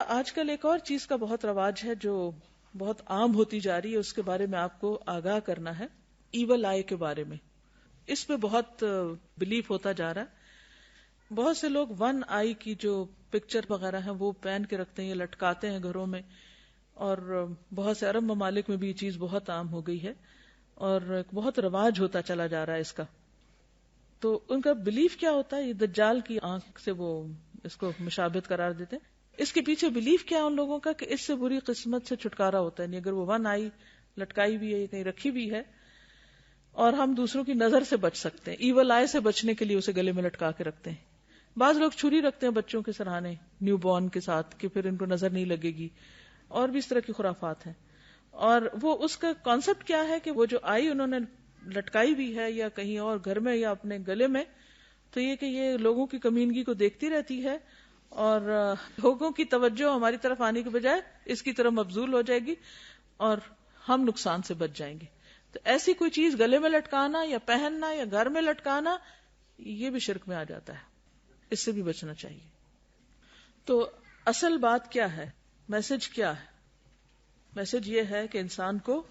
آج کل ایک اور چیز کا بہت رواج ہے جو بہت عام ہوتی جا رہی ہے، اس کے بارے میں آپ کو آگاہ کرنا ہے، ایول آئی کے بارے میں. اس پہ بہت بلیف ہوتا جا رہا ہے. بہت سے لوگ ون آئی کی جو پکچر وغیرہ ہیں وہ پہن کے رکھتے ہیں یا لٹکاتے ہیں گھروں میں، اور بہت سے عرب ممالک میں بھی یہ چیز بہت عام ہو گئی ہے اور بہت رواج ہوتا چلا جا رہا ہے اس کا. تو ان کا بلیف کیا ہوتا ہے؟ یہ دجال کی آنکھ سے وہ اس کو مشابہت قرار دیتے ہیں. اس کے پیچھے بلیف کیا ان لوگوں کا کہ اس سے بری قسمت سے چھٹکارا ہوتا ہے. یعنی اگر وہ ون آئی لٹکائی بھی ہے یا کہیں رکھی بھی ہے اور ہم دوسروں کی نظر سے بچ سکتے ہیں، ایول آئی سے بچنے کے لیے اسے گلے میں لٹکا کے رکھتے ہیں. بعض لوگ چھری رکھتے ہیں بچوں کے سرہانے نیو بورن کے ساتھ کہ پھر ان کو نظر نہیں لگے گی، اور بھی اس طرح کی خرافات ہیں. اور وہ اس کا کانسیپٹ کیا ہے کہ وہ جو آئی انہوں نے لٹکائی بھی ہے یا کہیں اور گھر میں یا اپنے گلے میں، تو یہ کہ یہ لوگوں کی کمینگی کو دیکھتی رہتی ہے اور لوگوں کی توجہ ہماری طرف آنے کے بجائے اس کی طرف مبذول ہو جائے گی اور ہم نقصان سے بچ جائیں گے. تو ایسی کوئی چیز گلے میں لٹکانا یا پہننا یا گھر میں لٹکانا یہ بھی شرک میں آ جاتا ہے، اس سے بھی بچنا چاہیے. تو اصل بات کیا ہے؟ میسج کیا ہے؟ میسج یہ ہے کہ انسان کو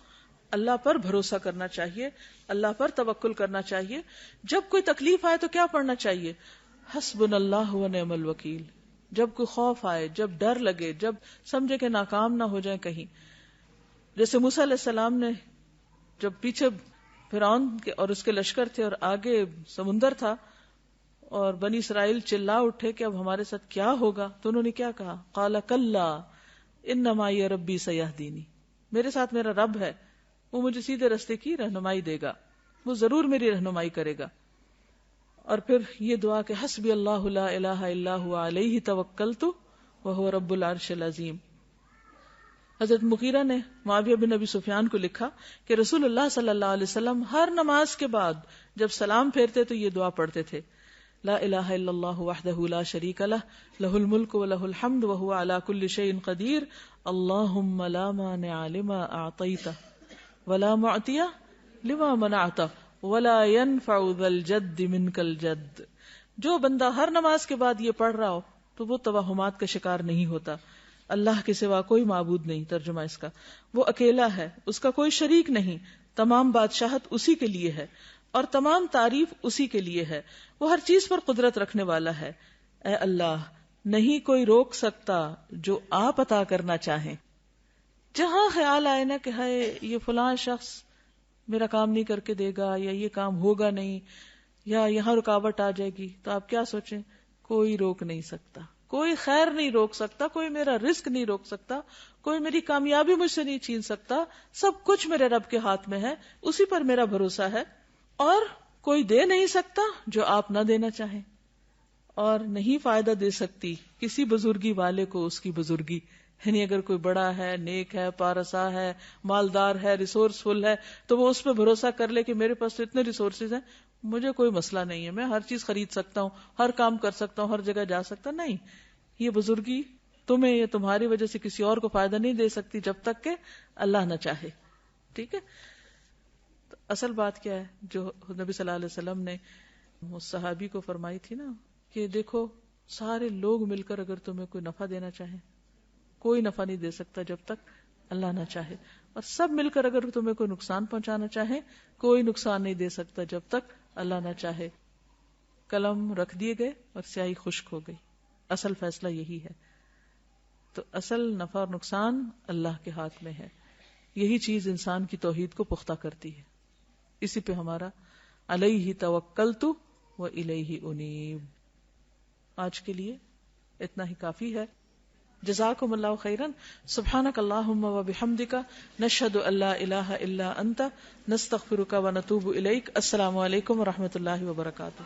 اللہ پر بھروسہ کرنا چاہیے، اللہ پر توکل کرنا چاہیے. جب کوئی تکلیف آئے تو کیا پڑھنا چاہیے؟ حسبنا اللہ و نعم الوکیل. جب کوئی خوف آئے، جب ڈر لگے، جب سمجھے کہ ناکام نہ ہو جائیں کہیں، جیسے موسیٰ علیہ السلام نے جب پیچھے فرعون کے اور اس کے لشکر تھے اور آگے سمندر تھا اور بنی اسرائیل چلا اٹھے کہ اب ہمارے ساتھ کیا ہوگا، تو انہوں نے کیا کہا؟ قال کلا ان معی ربی سیہدینی. میرے ساتھ میرا رب ہے، وہ مجھے سیدھے رستے کی رہنمائی دے گا، وہ ضرور میری رہنمائی کرے گا. اور پھر یہ دعا کہ حسبی اللہ لا الہ الا هو علیہ توکلت وہو رب العرش العظیم. حضرت مغیرہ نے معاویہ بن ابی سفیان کو لکھا کہ رسول اللہ صلی اللہ علیہ وسلم ہر نماز کے بعد جب سلام پھیرتے تو یہ دعا پڑھتے تھے، لا الہ الا اللہ وحدہ لا شریک لہ لہ الملک ولہ الحمد وہو علی کل شیء قدیر اللہم لا مانع لما اعطیت ولا معطی لما منعت ولا ينفع ذا الجد منک الجد. جو بندہ ہر نماز کے بعد یہ پڑھ رہا ہو تو وہ توہمات کا شکار نہیں ہوتا. اللہ کے سوا کوئی معبود نہیں. ترجمہ اس کا، وہ اکیلا ہے، اس کا کوئی شریک نہیں، تمام بادشاہت اسی کے لیے ہے اور تمام تعریف اسی کے لیے ہے، وہ ہر چیز پر قدرت رکھنے والا ہے. اے اللہ، نہیں کوئی روک سکتا جو آپ عطا کرنا چاہیں. جہاں خیال آئے نا کہ ہائے یہ فلاں شخص میرا کام نہیں کر کے دے گا یا یہ کام ہوگا نہیں یا یہاں رکاوٹ آ جائے گی، تو آپ کیا سوچیں؟ کوئی روک نہیں سکتا، کوئی خیر نہیں روک سکتا، کوئی میرا رزق نہیں روک سکتا، کوئی میری کامیابی مجھ سے نہیں چھین سکتا. سب کچھ میرے رب کے ہاتھ میں ہے، اسی پر میرا بھروسہ ہے. اور کوئی دے نہیں سکتا جو آپ نہ دینا چاہیں، اور نہیں فائدہ دے سکتی کسی بزرگی والے کو اس کی بزرگی. یعنی اگر کوئی بڑا ہے، نیک ہے، پارسا ہے، مالدار ہے، ریسورسفل ہے، تو وہ اس پہ بھروسہ کر لے کہ میرے پاس تو اتنے ریسورسز ہیں، مجھے کوئی مسئلہ نہیں ہے، میں ہر چیز خرید سکتا ہوں، ہر کام کر سکتا ہوں، ہر جگہ جا سکتا. نہیں، یہ بزرگی تمہیں یا تمہاری وجہ سے کسی اور کو فائدہ نہیں دے سکتی جب تک کہ اللہ نہ چاہے. ٹھیک ہے؟ تو اصل بات کیا ہے جو نبی صلی اللہ علیہ وسلم نے اس صحابی کو فرمائی تھی نا کہ دیکھو سارے لوگ مل کر اگر تمہیں کوئی نفع دینا چاہیں، کوئی نفع نہیں دے سکتا جب تک اللہ نہ چاہے، اور سب مل کر اگر تمہیں کوئی نقصان پہنچانا چاہیں، کوئی نقصان نہیں دے سکتا جب تک اللہ نہ چاہے. قلم رکھ دیے گئے اور سیاہی خشک ہو گئی. اصل فیصلہ یہی ہے. تو اصل نفع اور نقصان اللہ کے ہاتھ میں ہے. یہی چیز انسان کی توحید کو پختہ کرتی ہے. اسی پہ ہمارا علیہ توکلت و الیہ انیب. آج کے لیے اتنا ہی کافی ہے. جزاکم اللہ خیرا. سبحانک اللہم و بحمدک نشہد ان لا الہ الا انت نستغفرک و نتوب الیک. السلام علیکم و رحمۃ اللہ وبرکاتہ.